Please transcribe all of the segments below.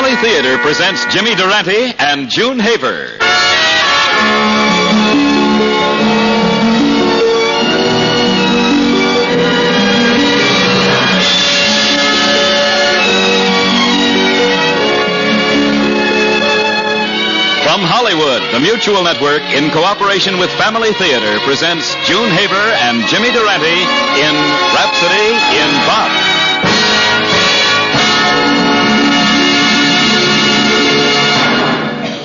Family Theater presents Jimmy Durante and June Haver. From Hollywood, the Mutual Network, in cooperation with Family Theater, presents June Haver and Jimmy Durante in Rhapsody in Bop.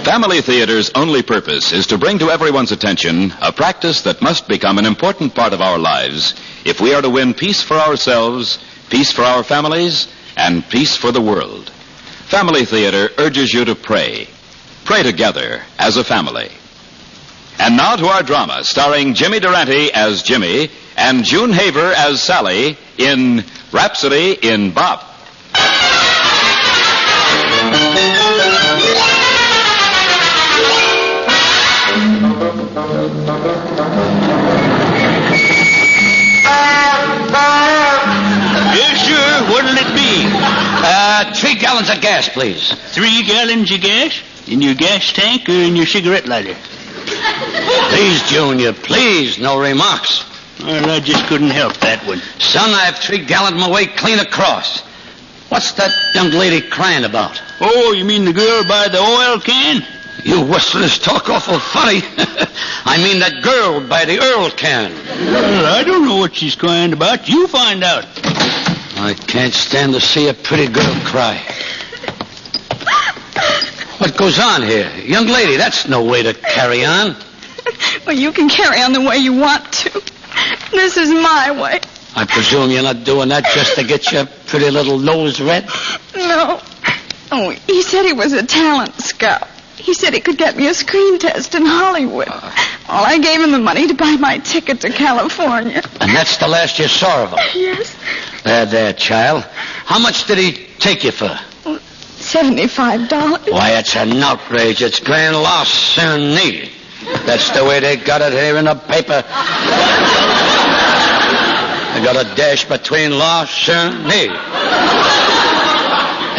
Family Theater's only purpose is to bring to everyone's attention a practice that must become an important part of our lives if we are to win peace for ourselves, peace for our families, and peace for the world. Family Theater urges you to pray. Pray together as a family. And now to our drama, starring Jimmy Durante as Jimmy and June Haver as Sally in Rhapsody in Bop. Yes, sir. What'll it be? 3 gallons of gas, please. 3 gallons of gas? In your gas tank or in your cigarette lighter? Please, Junior, please, no remarks. Well, I just couldn't help that one. Son, I have 3 gallons my way clean across. What's that young lady crying about? Oh, you mean the girl by the oil can? You whistlers talk awful funny. I mean that girl by the Earl can. Well, I don't know what she's crying about. You find out. I can't stand to see a pretty girl cry. What goes on here? Young lady, that's no way to carry on. Well, you can carry on the way you want to. This is my way. I presume you're not doing that just to get your pretty little nose red? No. Oh, he said he was a talent scout. He said he could get me a screen test in Hollywood. Well, I gave him the money to buy my ticket to California. And that's the last you saw of him? Yes. There, child. How much did he take you for? $75. Why, it's an outrage. It's grand larceny. That's the way they got it here in the paper. They got a dash between larceny.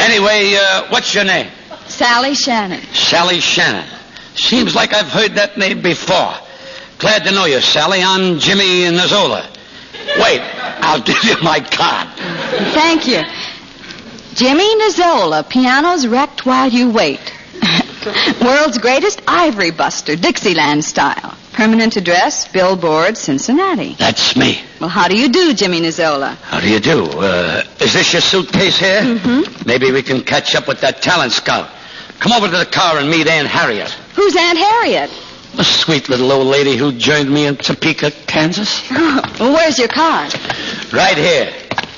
Anyway, what's your name? Sally Shannon. Sally Shannon. Seems like I've heard that name before. Glad to know you, Sally. I'm Jimmy Nizzola. Wait, I'll give you my card. Thank you. Jimmy Nizzola, piano's wrecked while you wait. World's greatest ivory buster, Dixieland style. Permanent address, Billboard, Cincinnati. That's me. Well, how do you do, Jimmy Nizzola? How do you do? Is this your suitcase here? Mm-hmm. Maybe we can catch up with that talent scout. Come over to the car and meet Aunt Harriet. Who's Aunt Harriet? A sweet little old lady who joined me in Topeka, Kansas. Well, where's your car? Right here.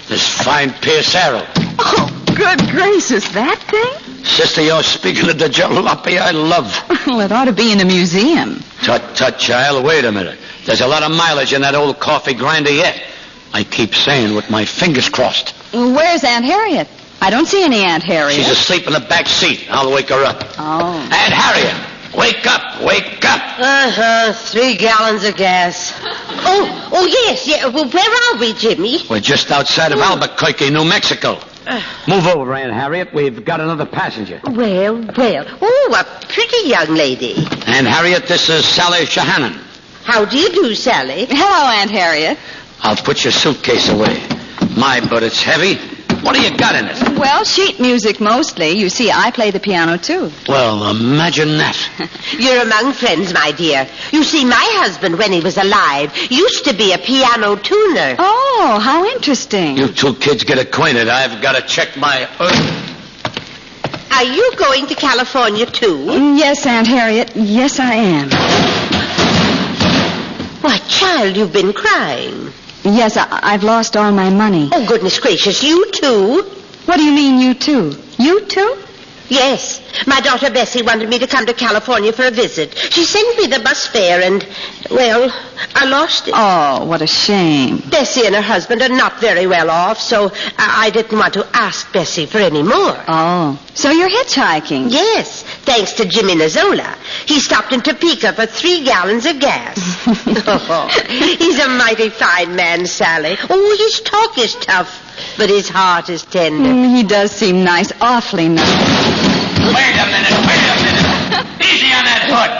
This fine Pierce Arrow. Oh, good gracious, that thing? Sister, you're speaking of the jalopy I love. Well, it ought to be in a museum. Tut, child, wait a minute. There's a lot of mileage in that old coffee grinder yet. I keep saying with my fingers crossed. Well, where's Aunt Harriet? I don't see any Aunt Harriet. She's asleep in the back seat. I'll wake her up. Oh. Aunt Harriet, wake up, wake up. 3 gallons of gas. Oh, yes, yeah. Well, where are we, Jimmy? We're just outside of Albuquerque, New Mexico. Move over, Aunt Harriet. We've got another passenger. Well. Oh, a pretty young lady. Aunt Harriet, this is Sally Shannon. How do you do, Sally? Hello, Aunt Harriet. I'll put your suitcase away. My, but it's heavy. What do you got in it? Well, sheet music mostly. You see, I play the piano, too. Well, imagine that. You're among friends, my dear. You see, my husband, when he was alive, used to be a piano tuner. Oh, how interesting. You two kids get acquainted. I've got to check my... Are you going to California, too? Yes, Aunt Harriet. Yes, I am. Why, child, you've been crying. Yes, I've lost all my money. Oh, goodness gracious, you too? What do you mean, you too? You too? Yes. My daughter Bessie wanted me to come to California for a visit. She sent me the bus fare and, well, I lost it. Oh, what a shame. Bessie and her husband are not very well off, so I didn't want to ask Bessie for any more. Oh, so you're hitchhiking? Yes, thanks to Jimmy Nizzola. He stopped in Topeka for 3 gallons of gas. Oh, he's a mighty fine man, Sally. Oh, his talk is tough, but his heart is tender. He does seem nice, awfully nice. Wait a minute. Easy on that hood.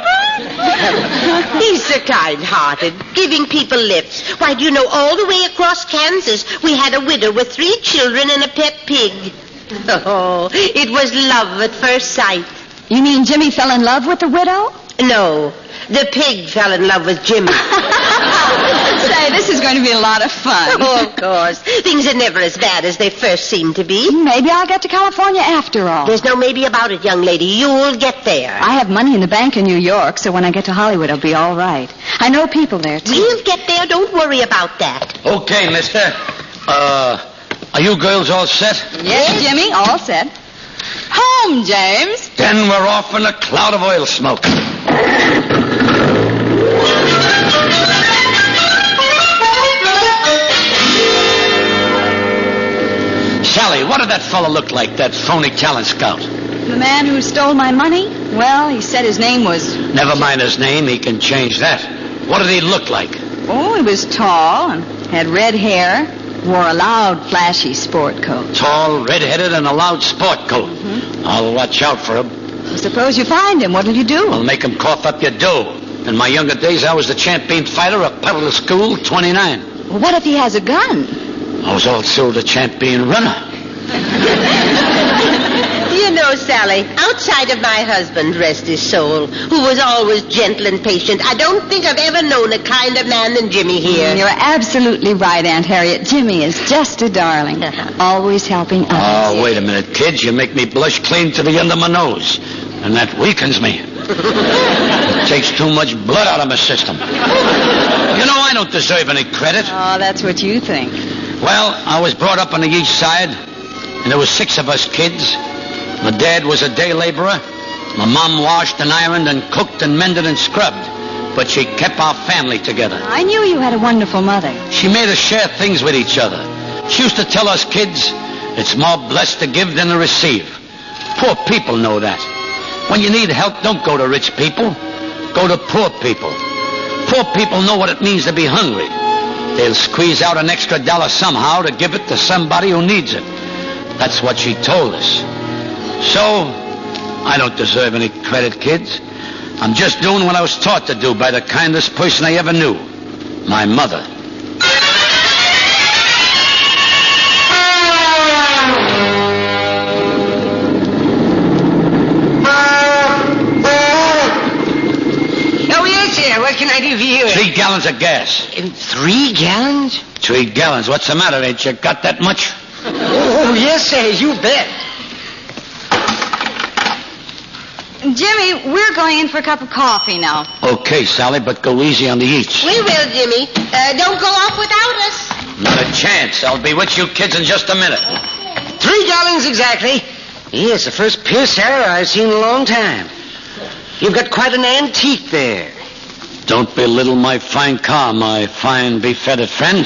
He's so kind-hearted, giving people lifts. Why, do you know, all the way across Kansas, we had a widow with 3 children and a pet pig. Oh, it was love at first sight. You mean Jimmy fell in love with the widow? No, the pig fell in love with Jimmy. Say, this is going to be a lot of fun. Oh, of course. Things are never as bad as they first seem to be. Maybe I'll get to California after all. There's no maybe about it, young lady. You'll get there. I have money in the bank in New York, so when I get to Hollywood, I'll be all right. I know people there, too. We'll get there. Don't worry about that. Okay, mister. Are you girls all set? Yes, Jimmy, all set. Home, James. Then we're off in a cloud of oil smoke. Sally, what did that fellow look like, that phony talent scout? The man who stole my money? Well, he said his name was... Never mind his name, he can change that. What did he look like? Oh, he was tall and had red hair, wore a loud, flashy sport coat. Tall, red-headed, and a loud sport coat. Mm-hmm. I'll watch out for him. Well, suppose you find him. What'll you do? I'll make him cough up your dough. In my younger days, I was the champion fighter, a pedal to school, 29. Well, what if he has a gun? I was also the champion runner. You know, Sally, outside of my husband, rest his soul, who was always gentle and patient, I don't think I've ever known a kinder man than Jimmy here. You're absolutely right, Aunt Harriet. Jimmy is just a darling, always helping others. Oh, wait a minute, kids. You make me blush clean to the end of my nose, and that weakens me. It takes too much blood out of my system. You know, I don't deserve any credit. Oh, that's what you think. Well, I was brought up on the east side, and there was 6 of us kids. My dad was a day laborer. My mom washed and ironed and cooked and mended and scrubbed. But she kept our family together. I knew you had a wonderful mother. She made us share things with each other. She used to tell us kids, it's more blessed to give than to receive. Poor people know that. When you need help, don't go to rich people. Go to poor people. Poor people know what it means to be hungry. They'll squeeze out an extra $1 somehow to give it to somebody who needs it. That's what she told us. So, I don't deserve any credit, kids. I'm just doing what I was taught to do by the kindest person I ever knew, my mother. Oh, yes, sir. What can I do for you? 3 gallons of gas. 3 gallons? 3 gallons. What's the matter? Ain't you got that much? Oh, yes, sir. You bet. Jimmy, we're going in for a cup of coffee now. Okay, Sally, but go easy on the eats. We will, Jimmy. Don't go off without us. Not a chance. I'll be with you kids in just a minute. 3 gallons exactly. Yes, the first Pierce Arrow I've seen in a long time. You've got quite an antique there. Don't belittle my fine car, my fine befeathered friend.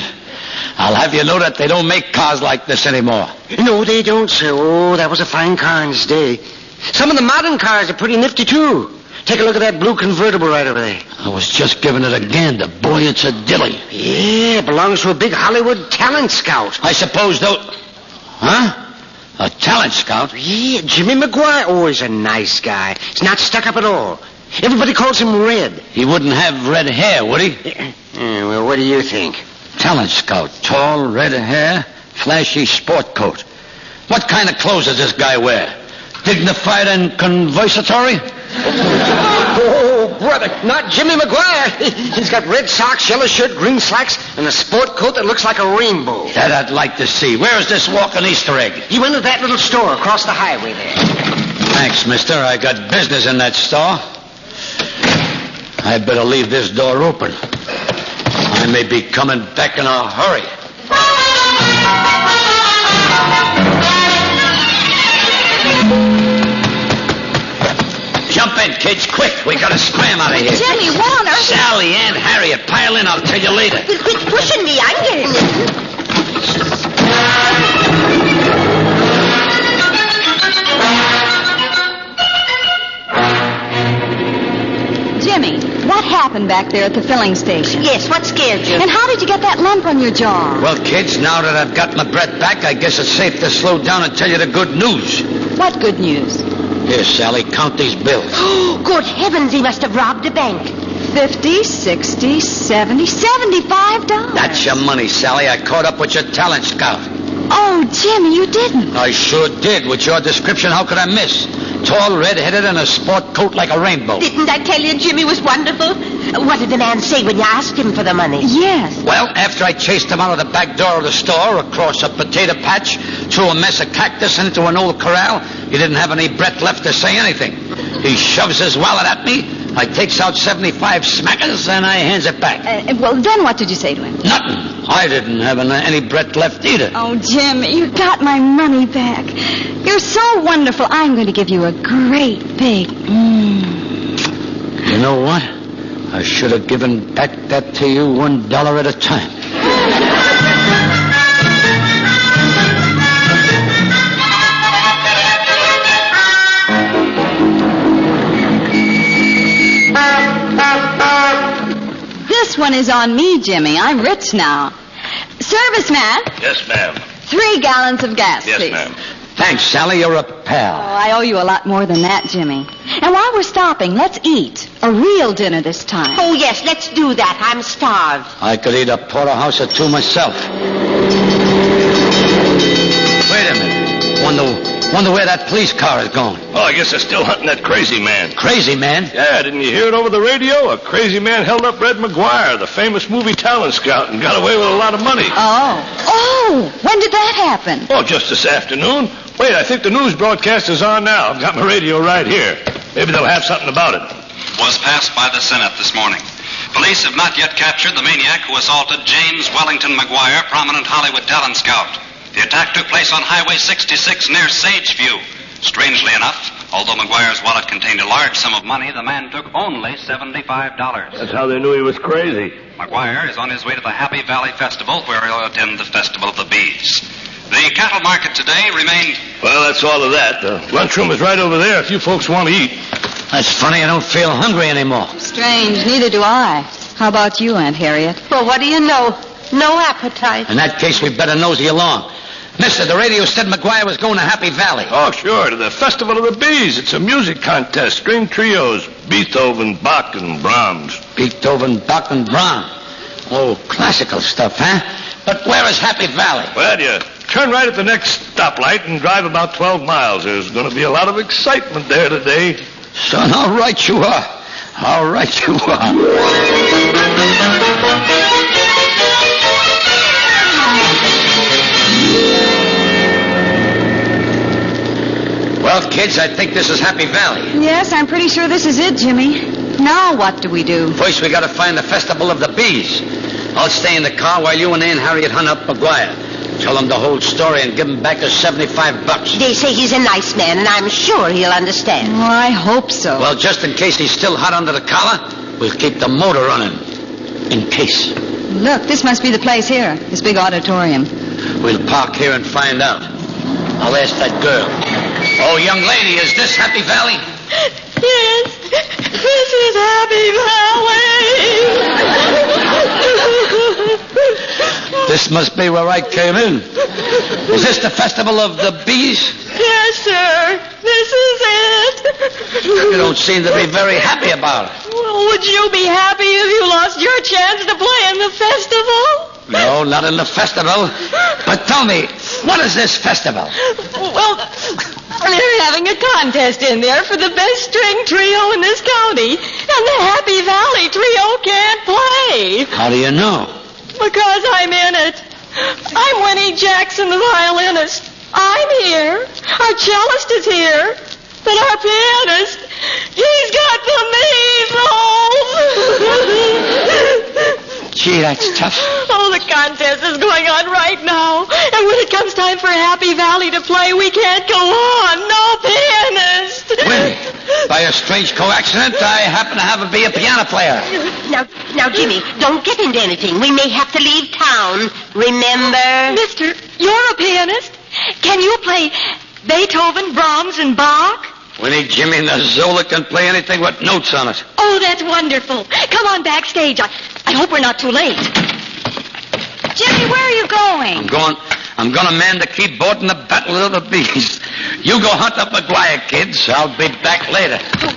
I'll have you know that they don't make cars like this anymore. No, they don't, sir. Oh, that was a fine car in its day. Some of the modern cars are pretty nifty, too. Take a look at that blue convertible right over there. I was just giving it a gander. Boy, it's a dilly. Yeah, it belongs to a big Hollywood talent scout. I suppose though... Huh? A talent scout? Yeah, Jimmy McGuire. Oh, he's a nice guy. He's not stuck up at all. Everybody calls him Red. He wouldn't have red hair, would he? Yeah, well, what do you think? Talent scout. Tall, red hair, flashy sport coat. What kind of clothes does this guy wear? Dignified and conversatory? Oh, brother, not Jimmy McGuire. He's got red socks, yellow shirt, green slacks, and a sport coat that looks like a rainbow. That I'd like to see. Where is this walking Easter egg? He went to that little store across the highway there. Thanks, mister. I got business in that store. I'd better leave this door open. I may be coming back in a hurry. Jump in, kids, quick. We gotta scram out of here. Jimmy, what on earth? Sally, Aunt Harriet, pile in. I'll tell you later. Well, quit pushing me. I'm getting in. Jimmy, what happened? happened back there at the filling station? Yes, what scared you? And how did you get that lump on your jaw? Well, kids, now that I've got my breath back, I guess it's safe to slow down and tell you the good news. What good news? Here, Sally, count these bills. Oh, good heavens, he must have robbed a bank. 50, 60, 70, $75. That's your money, Sally. I caught up with your talent scout. Oh, Jimmy, you didn't. I sure did. With your description, how could I miss? Tall, red-headed, and a sport coat like a rainbow. Didn't I tell you Jimmy was wonderful? What did the man say when you asked him for the money? Yes. Well, after I chased him out of the back door of the store, across a potato patch, through a mess of cactus into an old corral, he didn't have any breath left to say anything. He shoves his wallet at me, I takes out 75 smackers, and I hands it back. Well, then what did you say to him? Nothing. I didn't have any breath left either. Oh, Jim, you got my money back. You're so wonderful. I'm going to give you a great big You know what? I should have given back that to you $1 at a time. This one is on me, Jimmy. I'm rich now. Serviceman, Yes, ma'am. 3 gallons of gas, Yes, please. ma'am. Thanks, Sally. You're a Oh, pal. I owe you a lot more than that, Jimmy. And while we're stopping, let's eat. A real dinner this time. Oh, yes, let's do that. I'm starved. I could eat a porterhouse or two myself. Wait a minute. Wonder where that police car is going. Oh, I guess they're still hunting that crazy man. Crazy man. Yeah, didn't you hear it over the radio? A crazy man held up Red McGuire, the famous movie talent scout, and got away with a lot of money. Oh, when did that happen? Oh, just this afternoon. Wait, I think the news broadcast is on now. I've got my radio right here. Maybe they'll have something about it. Was passed by the Senate this morning. Police have not yet captured the maniac who assaulted James Wellington McGuire, prominent Hollywood talent scout. The attack took place on Highway 66 near Sageview. Strangely enough, although McGuire's wallet contained a large sum of money, the man took only $75. That's how they knew he was crazy. McGuire is on his way to the Happy Valley Festival, where he'll attend the Festival of the Bees. The cattle market today remained... Well, that's all of that. The lunchroom is right over there if you folks want to eat. That's funny. I don't feel hungry anymore. Strange, neither do I. How about you, Aunt Harriet? Well, what do you know? No appetite. In that case, we'd better nosy along. Mister, the radio said McGuire was going to Happy Valley. Oh, sure, to the Festival of the Bees. It's a music contest. String trios. Beethoven, Bach, and Brahms. Beethoven, Bach, and Brahms. Oh, classical stuff, huh? But where is Happy Valley? Well, you turn right at the next stoplight and drive about 12 miles. There's going to be a lot of excitement there today. Son, all right you are. All right you are. Well, kids, I think this is Happy Valley. Yes, I'm pretty sure this is it, Jimmy. Now what do we do? First, we got to find the Festival of the Bees. I'll stay in the car while you and Aunt Harriet hunt up McGuire. Tell him the whole story and give him back his $75. They say he's a nice man, and I'm sure he'll understand. Oh, I hope so. Well, just in case he's still hot under the collar, we'll keep the motor running. In case. Look, this must be the place here, this big auditorium. We'll park here and find out. I'll ask that girl. Oh, young lady, is this Happy Valley? Yes, this is Happy Valley. This must be where I came in. Is this the Festival of the Bees? Yes, sir. This is it. You don't seem to be very happy about it. Well, would you be happy if you lost your chance to play in the festival? No, not in the festival. But tell me, what is this festival? Well, they're having a contest in there for the best string trio in this county. And the Happy Valley Trio can't play. How do you know? Because I'm in it. I'm Winnie Jackson, the violinist. I'm here. Our cellist is here. But our pianist, he's got the measles. Gee, that's tough. Oh, the contest is going on right now. And when it comes time for Happy Valley to play, we can't go on. No pianist. Winnie, by a strange coincidence, I happen to be a piano player. Now, Jimmy, don't get into anything. We may have to leave town. Remember? Mister, you're a pianist? Can you play Beethoven, Brahms, and Bach? Winnie, Jimmy, and Zola can play anything with notes on it. Oh, that's wonderful. Come on backstage. I hope we're not too late. Jimmy, where are you going? I'm going to man the keyboard in the Battle of the Bees. You go hunt up McGuire, kids. I'll be back later. Oh,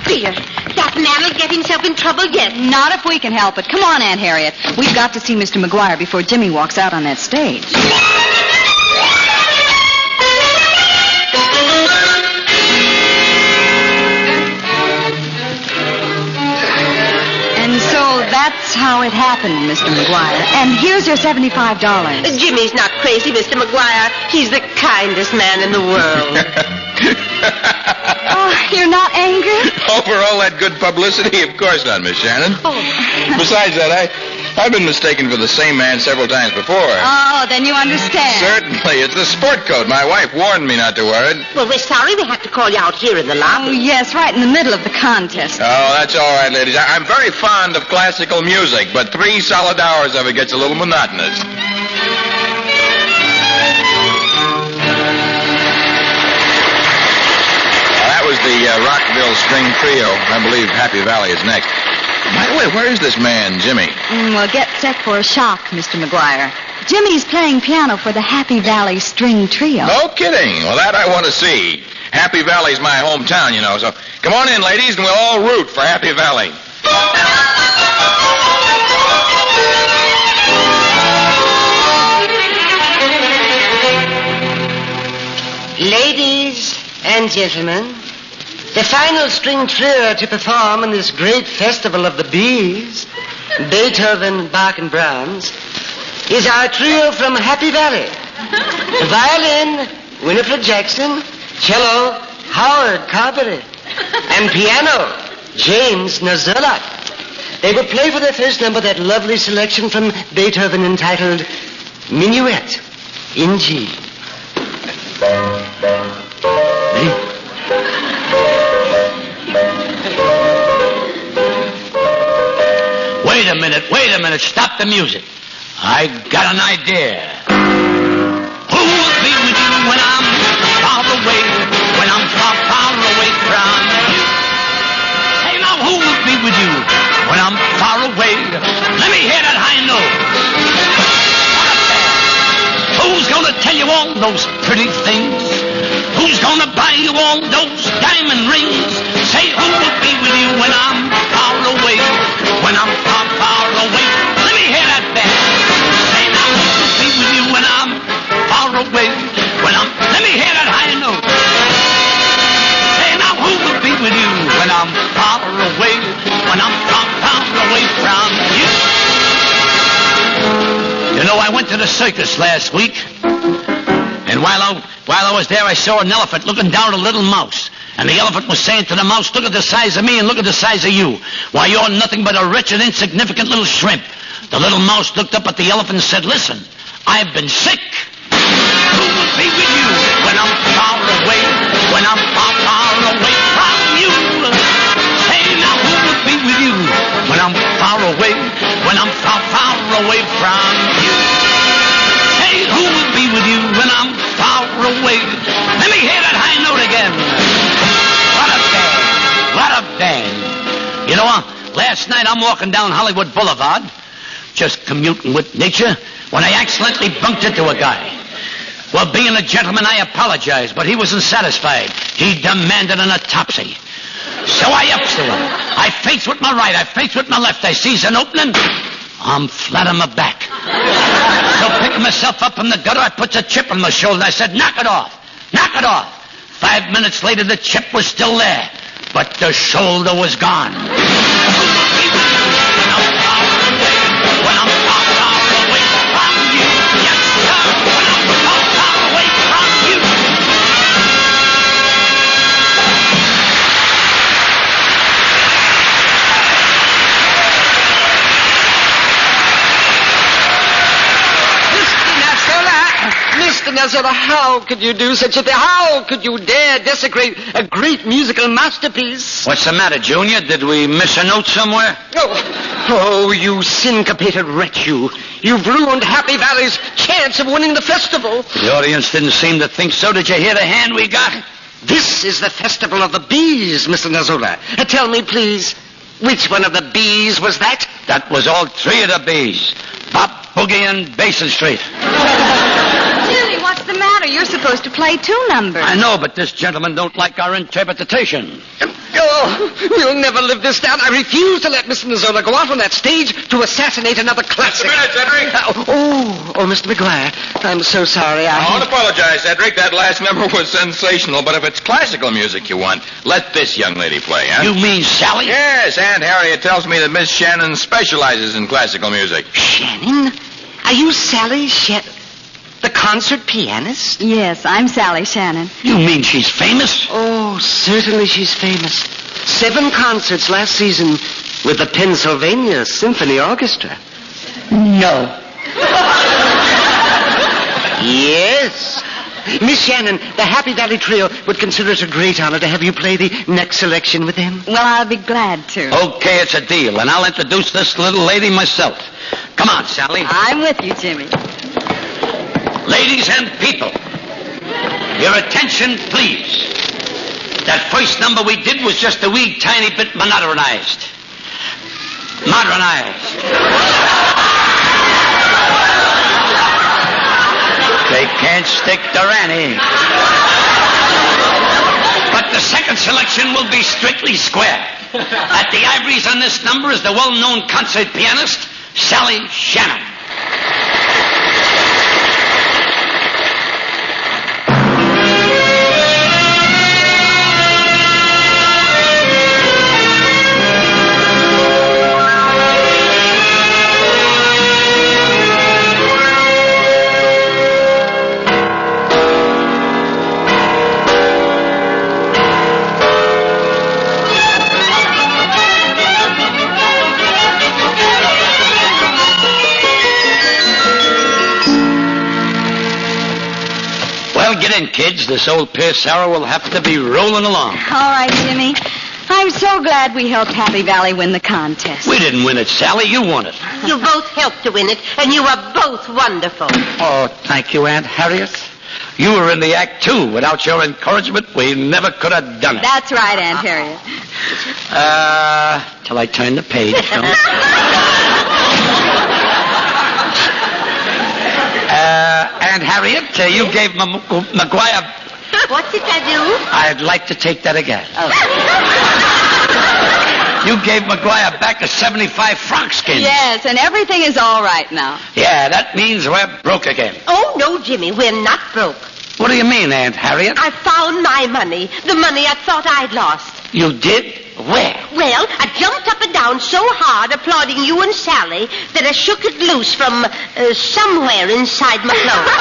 dear. That man will get himself in trouble yet. Not if we can help it. Come on, Aunt Harriet. We've got to see Mr. McGuire before Jimmy walks out on that stage. And so that's how it happened, Mr. McGuire. And here's your $75. Jimmy's not crazy, Mr. McGuire. He's the kindest man in the world. Oh, you're not angry? Over all that good publicity? Of course not, Miss Shannon. Oh. Besides that, I've been mistaken for the same man several times before. Oh, then you understand. Certainly. It's the sport coat. My wife warned me not to wear it. Well, we're sorry we have to call you out here in the lobby. Oh, yes, right in the middle of the contest. Oh, that's all right, ladies. I'm very fond of classical music, but 3 solid hours of it gets a little monotonous. That was the Rockville String Trio. I believe Happy Valley is next. By the way, where is this man, Jimmy? Well, get set for a shock, Mr. McGuire. Jimmy's playing piano for the Happy Valley String Trio. No kidding. Well, that I want to see. Happy Valley's my hometown, you know, so come on in, ladies, and we'll all root for Happy Valley. Ladies and gentlemen, the final string trio to perform in this great festival of the bees, Beethoven, Bach, and Brahms, is our trio from Happy Valley. The violin, Winifred Jackson. Cello, Howard Carberry. And piano, James Nazola. They will play for their first number that lovely selection from Beethoven entitled Minuet in G. Wait a minute. Stop the music. I got an idea. Who will be with you when I'm far away? When I'm far, far away from you? Hey, now, who will be with you when I'm far away? Let me hear that high note. Who's gonna tell you all those pretty things? Who's gonna buy you all those diamond rings? Say, who will be with you when I'm far away? When I'm far, far away. Let me hear that band. Say, now, who will be with you when I'm far away? Let me hear that high note. Say, now, who will be with you when I'm far away? When I'm far, far away from you? You know, I went to the circus last week, and while I was there, I saw an elephant looking down at a little mouse. And the elephant was saying to the mouse, look at the size of me and look at the size of you. Why, you're nothing but a wretched, insignificant little shrimp. The little mouse looked up at the elephant and said, listen, I've been sick. Who will be with you when I'm far away? When I'm far, far away from you? Say now, who will be with you when I'm far away? When I'm far, far away from you? Say, who will be with you when I'm far away? Let me hear that high note again. What a band. You know, last night I'm walking down Hollywood Boulevard, just commuting with nature, when I accidentally bumped into a guy. Well, being a gentleman, I apologized, but he wasn't satisfied. He demanded an autopsy. So I ups to him. I face with my right, I face with my left. I sees an opening. I'm flat on my back. So picking myself up from the gutter, I puts a chip on my shoulder. I said, knock it off. Knock it off. 5 minutes later, the chip was still there, but the shoulder was gone. When I'm far, far away from you. Yes, sir. When I'm far, far away from you. Mr. Nazola, how could you do such a thing? How could you dare desecrate a great musical masterpiece? What's the matter, Junior? Did we miss a note somewhere? Oh, you syncopated wretch, you. You've ruined Happy Valley's chance of winning the festival. The audience didn't seem to think so. Did you hear the hand we got? This is the festival of the bees, Mr. Nazola. Tell me, please, which one of the bees was that? That was all three of the bees. Bob, Boogie, and Basin Street. Jimmy, what's the matter? You're supposed to play 2 numbers. I know, but this gentleman don't like our interpretation. Oh, we'll never live this down. I refuse to let Mr. Nazola go out on that stage to assassinate another classic. Just a minute, Cedric. Oh, Mr. McGuire, I'm so sorry. I don't apologize, Cedric. That last number was sensational, but if it's classical music you want, let this young lady play, huh? You mean Sally? Yes, Aunt Harriet tells me that Miss Shannon specializes in classical music. Shannon? Are you Sally the concert pianist? Yes, I'm Sally Shannon. You mean she's famous? Oh, certainly she's famous. 7 concerts last season with the Pennsylvania Symphony Orchestra. No. Yes. Miss Shannon, the Happy Valley Trio would consider it a great honor to have you play the next selection with them. Well, I'll be glad to. Okay, it's a deal, and I'll introduce this little lady myself. Come on, Sally. I'm with you, Jimmy. Ladies and people, your attention, please. That first number we did was just a wee tiny bit modernized. They can't stick to Ranny. But the second selection will be strictly square. At the ivories on this number is the well-known concert pianist, Sally Shannon. Get in, kids. This old Pierce Arrow will have to be rolling along. All right, Jimmy. I'm so glad we helped Happy Valley win the contest. We didn't win it, Sally. You won it. You both helped to win it, and you are both wonderful. Oh, thank you, Aunt Harriet. You were in the act, too. Without your encouragement, we never could have done it. That's right, Aunt Harriet. Till I turn the page. Aunt Harriet, you gave McGuire... What did I do? I'd like to take that again. Oh. You gave McGuire back the 75 franc skins. Yes, and everything is all right now. Yeah, that means we're broke again. Oh, no, Jimmy, we're not broke. What do you mean, Aunt Harriet? I found my money, the money I thought I'd lost. You did? Where? Well, I jumped up and down so hard applauding you and Sally that I shook it loose from somewhere inside my clothes.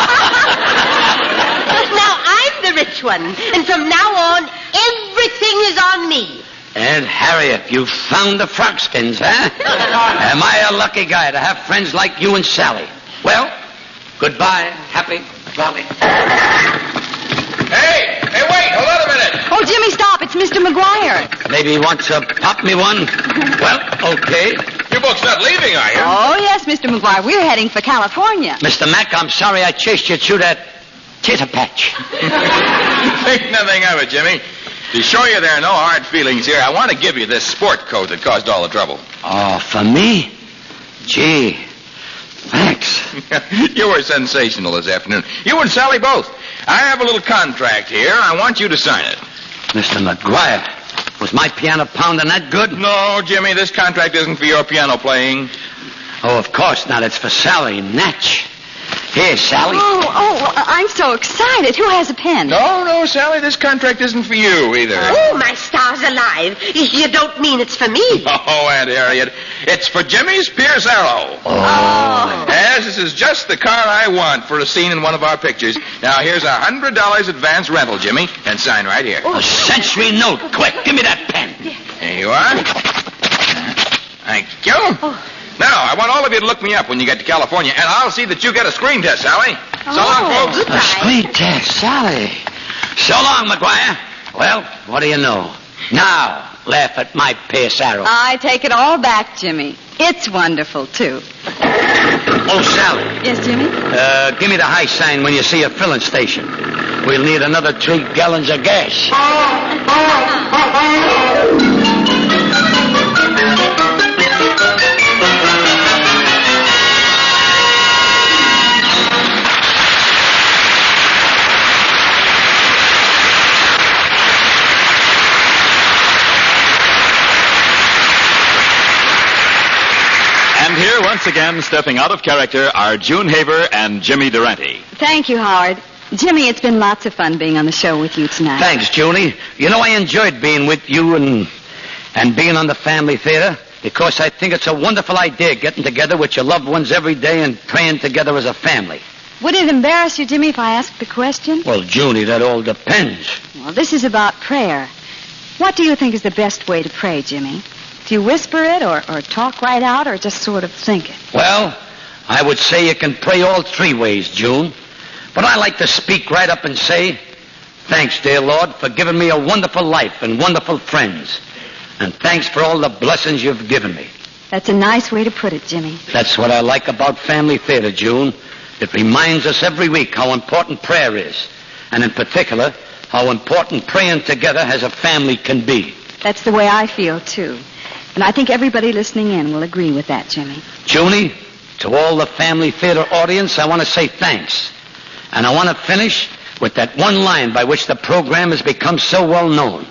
Now I'm the rich one, and from now on, everything is on me. Aunt Harriet, you found the frog skins, huh? Am I a lucky guy to have friends like you and Sally? Well, goodbye, Happy Valley. Hey, wait, hold on a minute. Oh, Jimmy, stop. It's Mr. McGuire. Maybe he wants to pop me one. Well, okay. You folks not leaving, are you? Oh, yes, Mr. McGuire. We're heading for California. Mr. Mack, I'm sorry I chased you through that titter patch. Think nothing of it, Jimmy. To show you there are no hard feelings here, I want to give you this sport coat that caused all the trouble. Oh, for me? Gee, thanks. You were sensational this afternoon. You and Sally both. I have a little contract here. I want you to sign it. Mr. McGuire, was my piano pounding that good? No, Jimmy, this contract isn't for your piano playing. Oh, of course not. It's for Sally Natch. Here, Sally. Oh, I'm so excited. Who has a pen? No, Sally, this contract isn't for you either. Oh, my stars alive. You don't mean it's for me. Oh, Aunt Harriet, it's for Jimmy's Pierce Arrow. Oh. Yes, this is just the car I want for a scene in one of our pictures. Now, here's $100 advance rental, Jimmy, and sign right here. A century note. Quick, give me that pen. Here you are. Thank you. Oh. Now, I want all of you to look me up when you get to California, and I'll see that you get a screen test, Sally. So long, folks. A screen test, Sally. So long, McGuire. Well, what do you know? Now, laugh at my Pierce Arrow. I take it all back, Jimmy. It's wonderful, too. Oh, Sally. Yes, Jimmy? Give me the high sign when you see a filling station. We'll need another 3 gallons of gas. And here, once again, stepping out of character, are June Haver and Jimmy Durante. Thank you, Howard. Jimmy, it's been lots of fun being on the show with you tonight. Thanks, Junie. You know, I enjoyed being with you and being on the Family Theater because I think it's a wonderful idea getting together with your loved ones every day and praying together as a family. Would it embarrass you, Jimmy, if I asked the question? Well, Junie, that all depends. Well, this is about prayer. What do you think is the best way to pray, Jimmy? Do you whisper it or talk right out or just sort of think it? Well, I would say you can pray all 3 ways, June. But I like to speak right up and say, thanks, dear Lord, for giving me a wonderful life and wonderful friends. And thanks for all the blessings you've given me. That's a nice way to put it, Jimmy. That's what I like about Family Theater, June. It reminds us every week how important prayer is. And in particular, how important praying together as a family can be. That's the way I feel, too. And I think everybody listening in will agree with that, Jimmy. Junie, to all the Family Theater audience, I want to say thanks. And I want to finish with that one line by which the program has become so well known.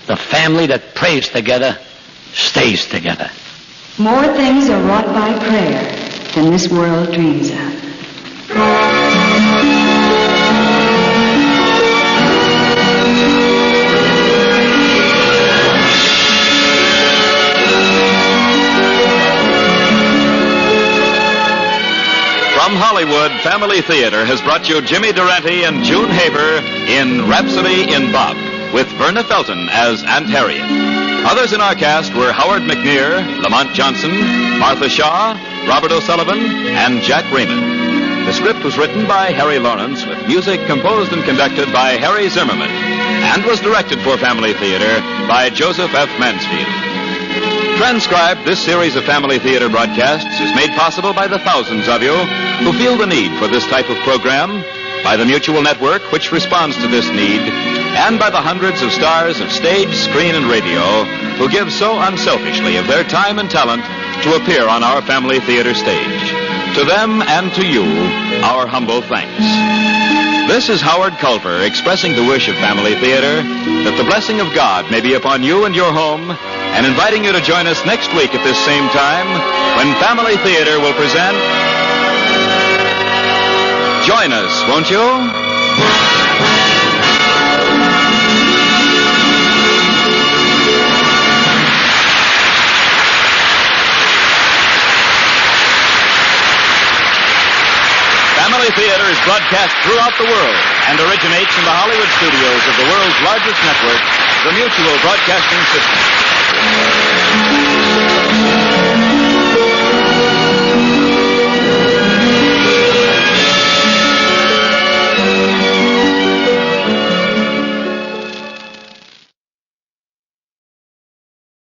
The family that prays together stays together. More things are wrought by prayer than this world dreams of. From Hollywood, Family Theater has brought you Jimmy Durante and June Haver in Rhapsody in Bob, with Verna Felton as Aunt Harriet. Others in our cast were Howard McNear, Lamont Johnson, Martha Shaw, Robert O'Sullivan, and Jack Raymond. The script was written by Harry Lawrence, with music composed and conducted by Harry Zimmerman, and was directed for Family Theater by Joseph F. Mansfield. Transcribed, this series of Family Theater broadcasts is made possible by the thousands of you who feel the need for this type of program, by the Mutual Network, which responds to this need, and by the hundreds of stars of stage, screen, and radio who give so unselfishly of their time and talent to appear on our Family Theater stage. To them and to you, our humble thanks. This is Howard Culver expressing the wish of Family Theater that the blessing of God may be upon you and your home, and inviting you to join us next week at this same time when Family Theater will present Join Us, won't you? Family Theater is broadcast throughout the world and originates in the Hollywood studios of the world's largest network, the Mutual Broadcasting System.